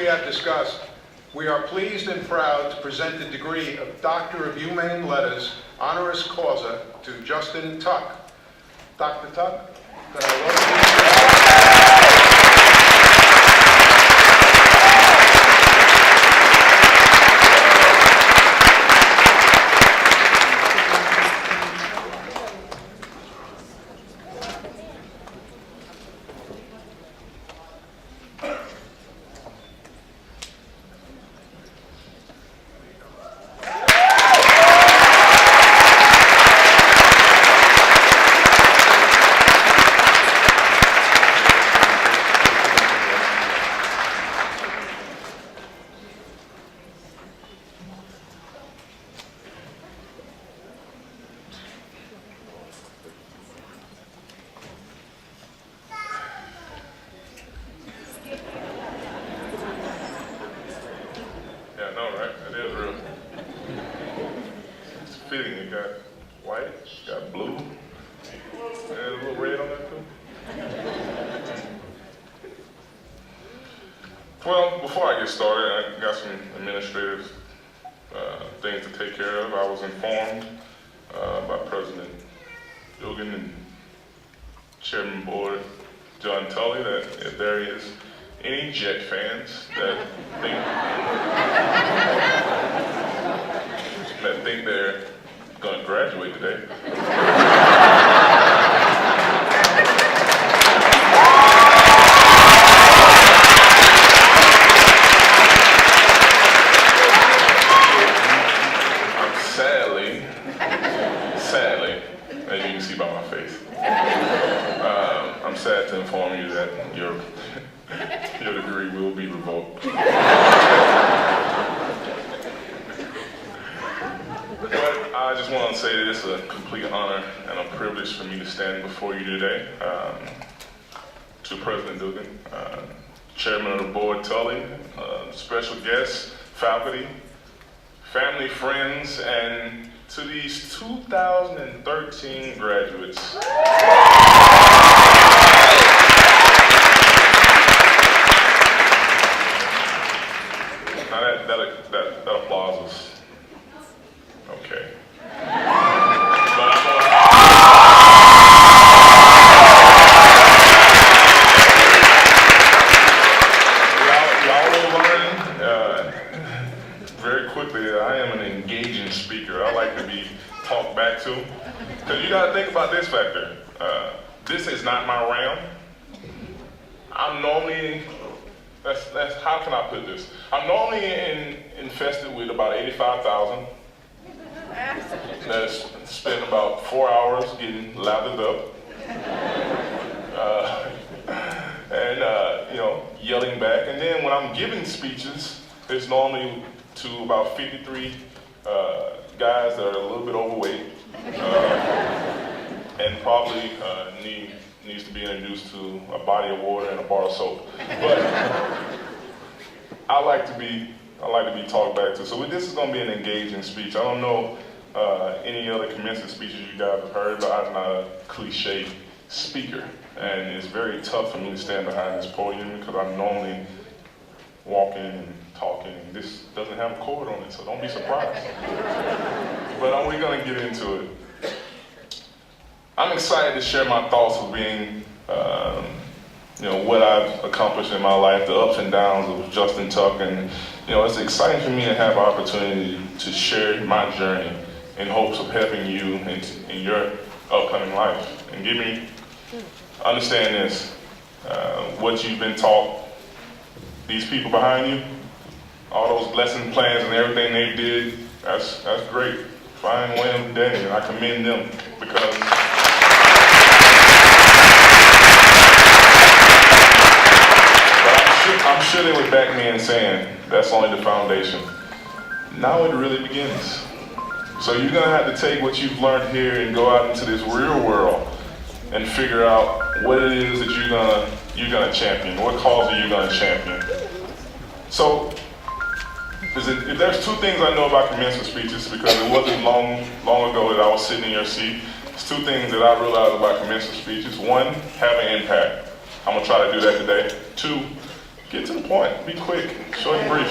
we have discussed, we are pleased and proud to present the degree of Doctor of Humane Letters, honoris causa, to Justin Tuck. Dr. Tuck, can I welcome you? It got white, got blue, and a little red on that too. Well, before I get started, I got some administrative things to take care of. I was informed by President Dugan and Chairman Board John Tully that if there is any Jet fans that think they're going to graduate today. Sadly, as you can see by my face, I'm sad to inform you that your degree will be revoked. But I just want to say that it's a complete honor and a privilege for me to stand before you today. To President Dugan, Chairman of the Board Tully, special guests, faculty, family, friends, and to these 2013 graduates. Now that applause was okay. Y'all will learn very quickly that I am an engaging speaker. I like to be talked back to. Because you got to think about this factor. This is not my realm. I'm normally, that's how can I put this? I'm normally infested with about 85,000. That's spent about 4 hours getting lathered up. Yelling back. And then when I'm giving speeches, it's normally to about 53 guys that are a little bit overweight and probably needs to be introduced to a body of water and a bar of soap. But I like to be talked back to. So this is going to be an engaging speech. I don't know any other commencement speeches you guys have heard, but I'm not a cliche speaker. And it's very tough for me to stand behind this podium because I'm normally walking and talking, and this doesn't have a cord on it, so don't be surprised. But we're going to get into it. I'm excited to share my thoughts of being, what I've accomplished in my life, the ups and downs of Justin Tuck, and it's exciting for me to have the opportunity to share my journey in hopes of helping you in your upcoming life. And understand this, what you've been taught, these people behind you, all those lesson plans and everything they did, that's great. Fine, William, Danny, and I commend them because I'm sure they would back me in saying that's only the foundation. Now it really begins. So you're gonna have to take what you've learned here and go out into this real world and figure out what it is that you're gonna champion. What cause are you gonna champion? So, if there's two things I know about commencement speeches, because it wasn't long ago that I was sitting in your seat, there's two things that I realized about commencement speeches. One, have an impact. I'm gonna try to do that today. Two, Get to the point. Be quick, short and brief.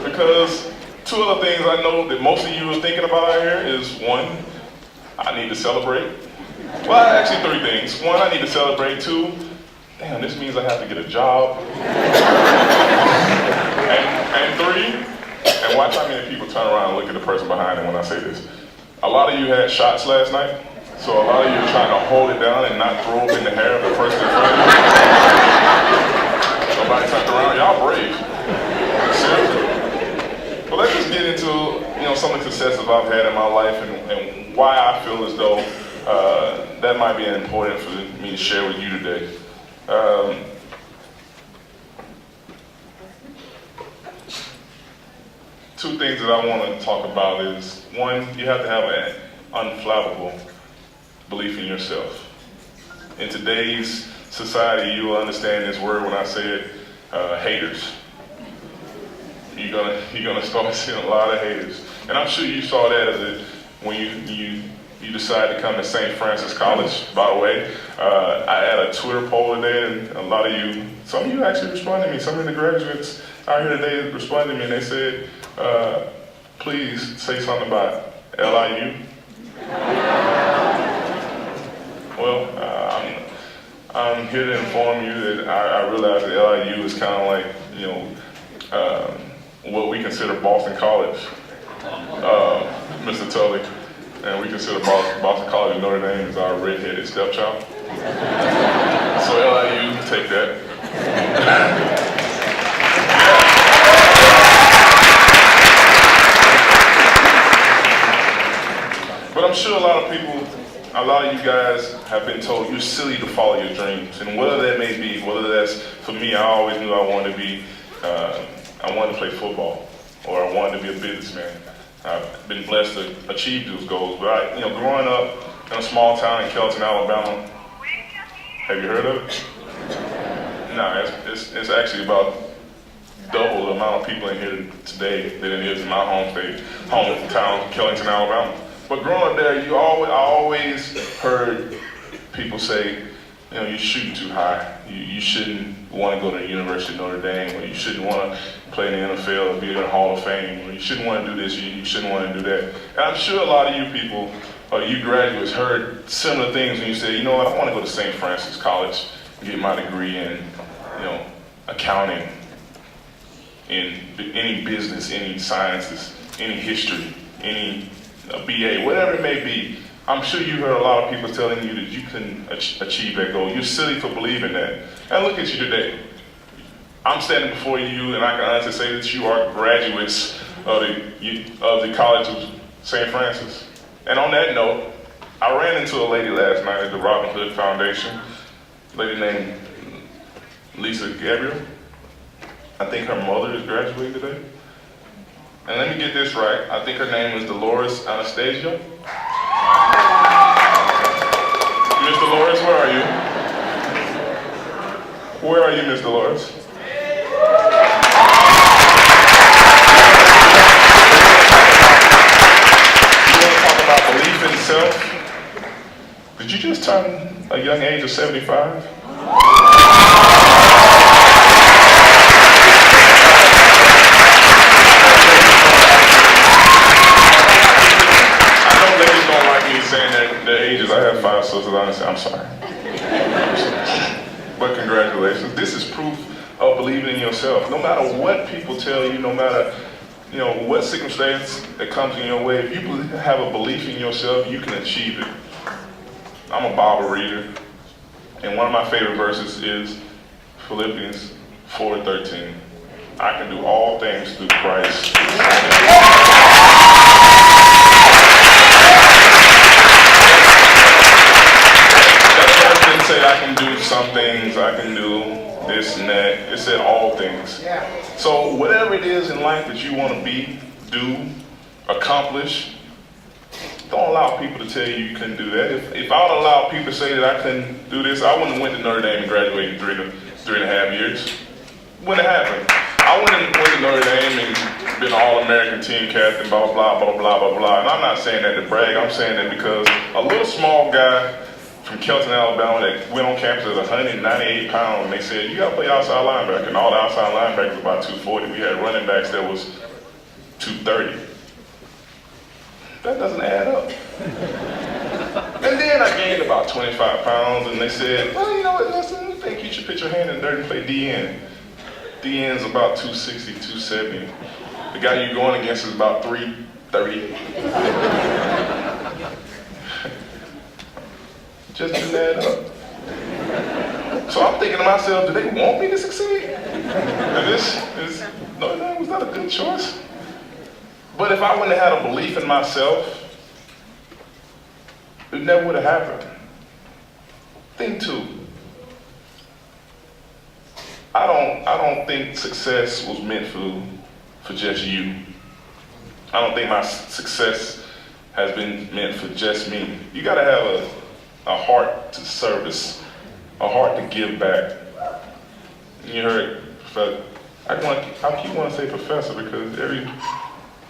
Because two other things I know that most of you are thinking about out here is, one, I need to celebrate. Well, actually three things. One, I need to celebrate. Two, damn, this means I have to get a job. and three, and watch how many people turn around and look at the person behind them when I say this. A lot of you had shots last night, so a lot of you are trying to hold it down and not throw up in the hair of the person in front of you. Nobody turned around, y'all brave. Seriously. But let's just get into some of the successes I've had in my life and why I feel as though that might be important for me to share with you today. Two things that I want to talk about is, one, you have to have an unflappable belief in yourself. In today's society, you will understand this word when I say it, haters. You're gonna start seeing a lot of haters. And I'm sure you saw that when you decided to come to St. Francis College, by the way. I had a Twitter poll today, and a lot of you, some of you actually responded to me. Some of the graduates out here today responded to me, and they said, please say something about LIU. Well, I'm here to inform you that I realize that LIU is kind of like, what we consider Boston College, Mr. Tully. And we consider Boston College and Notre Dame as our redheaded stepchild. So LIU, take that. But I'm sure a lot of you guys have been told you're silly to follow your dreams. And whether that may be, whether that's, for me, I always knew I wanted to be, I wanted to play football, or I wanted to be a businessman. I've been blessed to achieve those goals, but growing up in a small town in Kelton, Alabama, have you heard of it? No, it's actually about double the amount of people in here today than it is in my hometown, Kelton, Alabama. But growing up there, I always heard people say, you're shooting too high. You shouldn't want to go to the University of Notre Dame, or you shouldn't want to play in the NFL or be in the Hall of Fame, or you shouldn't want to do this, you shouldn't want to do that. And I'm sure a lot of you people, or you graduates, heard similar things when you say, I want to go to St. Francis College and get my degree in, accounting, in any business, any sciences, any history, any BA, whatever it may be. I'm sure you heard a lot of people telling you that you couldn't achieve that goal. You're silly for believing that. And look at you today. I'm standing before you, and I can honestly say that you are graduates of the College of St. Francis. And on that note, I ran into a lady last night at the Robin Hood Foundation, a lady named Lisa Gabriel. I think her mother is graduating today. And let me get this right. I think her name is Dolores Anastasia. Miss Dolores, where are you? Where are you, Miss Dolores? You want to talk about belief in self? Did you just turn a young age of 75? Saying their ages. I have 5 sisters, honestly, I'm sorry. But congratulations. This is proof of believing in yourself. No matter what people tell you, no matter what circumstance that comes in your way, if you have a belief in yourself, you can achieve it. I'm a Bible reader, and one of my favorite verses is Philippians 4:13. I can do all things through Christ. Say I can do some things, I can do this and that. It said all things. Yeah. So whatever it is in life that you want to be, do, accomplish, don't allow people to tell you couldn't do that. If I would allow people to say that I couldn't do this, I wouldn't have went to Notre Dame and graduated in three and a half years. Wouldn't have happened. I wouldn't have went to Notre Dame and been an All-American team captain, blah, blah, blah, blah, blah, blah. And I'm not saying that to brag. I'm saying that because a little small guy from Kelton, Alabama that went on campus as 198 pounds, and they said, you gotta play outside linebacker. And all the outside linebackers were about 240. We had running backs that was 230. That doesn't add up. And then I gained about 25 pounds, and they said, well, you know what, listen, I think you should put your hand in the dirt and play DN. DN's about 260, 270. The guy you're going against is about 330. Just didn't add up. So I'm thinking to myself, do they want me to succeed? No, that was not a good choice. But if I wouldn't have had a belief in myself, it never would have happened. Thing two, I don't think success was meant for just you. I don't think my success has been meant for just me. You gotta have a heart to service, a heart to give back. You heard, I keep wanting to say professor because every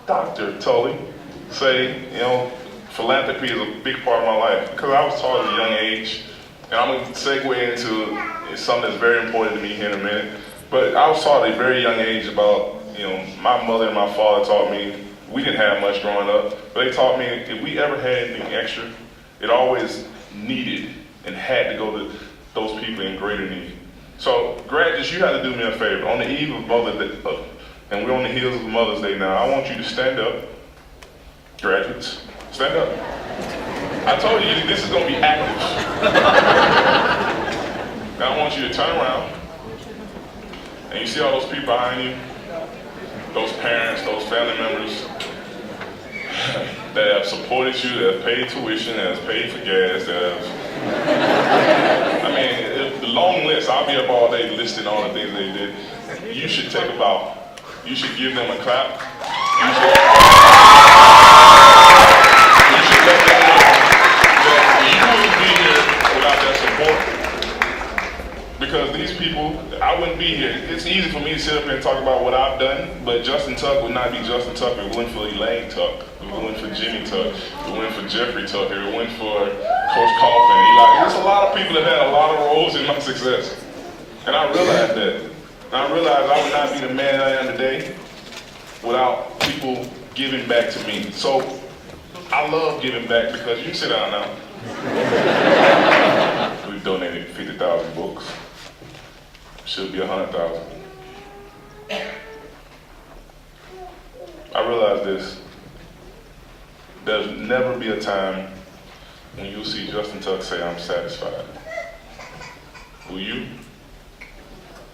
doctor totally say, you know, philanthropy is a big part of my life because I was taught at a young age, and I'm going to segue into something that's very important to me here in a minute, but I was taught at a very young age about, you know, my mother and my father taught me, we didn't have much growing up, but they taught me if we ever had anything extra, it always needed and had to go to those people in greater need. So graduates, you have to do me a favor. On the eve of Mother's Day, and we're on the heels of Mother's Day now, I want you to stand up. Graduates, stand up. I told you this is going to be active. Now I want you to turn around. And you see all those people behind you? Those parents, those family members that have supported you, that have paid tuition, that have paid for gas, that have... I mean, the long list, I'll be up all day listing all the things they did. You should take a bow. You should give them a clap. You should let them know that you wouldn't be here without their support. Because these people, I wouldn't be here. It's easy for me to sit up here and talk about what I've done, but Justin Tuck would not be Justin Tuck if it wasn't for Elaine Tuck, if it wasn't for Jimmy Tuck, if it wasn't for Jeffrey Tuck, if it wasn't for Coach Coffin, Eli. There's a lot of people that had a lot of roles in my success. And I realized that. And I realized I would not be the man I am today without people giving back to me. So I love giving back because you can sit down now. We've donated 50,000 books. Should be 100,000. I realize this. There'll never be a time when you'll see Justin Tuck say, I'm satisfied. Will you?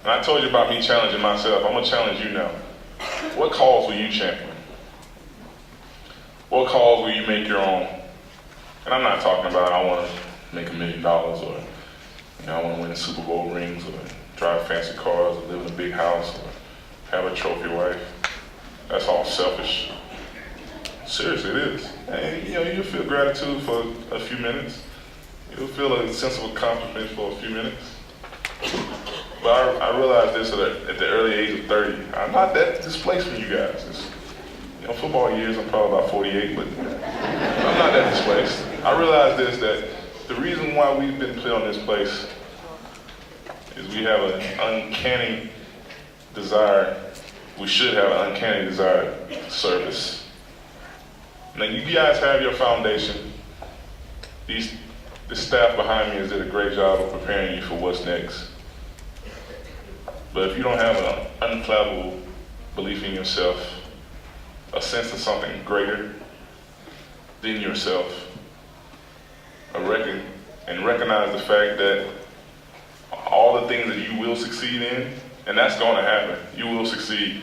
And I told you about me challenging myself. I'm going to challenge you now. What cause will you champion? What cause will you make your own? And I'm not talking about I want to make $1 million or I want to win Super Bowl rings or drive fancy cars or live in a big house or have a trophy wife. That's all selfish. Seriously, it is. And you'll feel gratitude for a few minutes. You'll feel a sense of accomplishment for a few minutes. But I realized this at the early age of 30. I'm not that displaced from you guys. Football years, I'm probably about 48, but I'm not that displaced. I realized this, that the reason why we've been put on this place is we have an uncanny desire, we should have an uncanny desire for service. Now you guys have your foundation. The staff behind me has did a great job of preparing you for what's next. But if you don't have an unflappable belief in yourself, a sense of something greater than yourself, and recognize the fact that all the things that you will succeed in, and that's going to happen, you will succeed.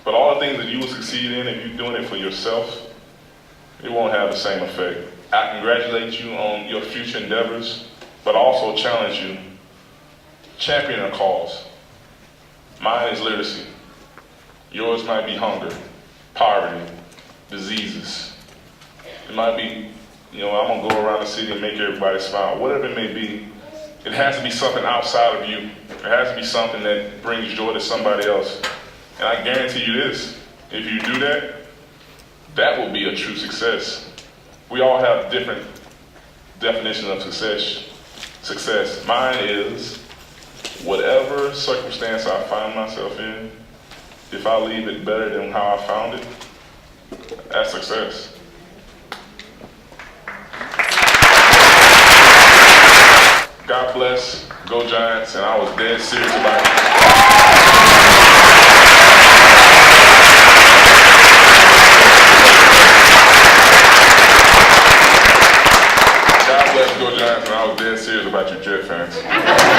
But all the things that you will succeed in, if you're doing it for yourself, it won't have the same effect. I congratulate you on your future endeavors, but also challenge you. Champion a cause. Mine is literacy. Yours might be hunger, poverty, diseases. It might be, I'm gonna go around the city and make everybody smile. Whatever it may be, it has to be something outside of you. It has to be something that brings joy to somebody else. And I guarantee you this, if you do that, that will be a true success. We all have different definition of success. Mine is whatever circumstance I find myself in, if I leave it better than how I found it, that's success. God bless, go Giants, and I was dead serious about it. God bless, go Giants, and I was dead serious about you Jet fans.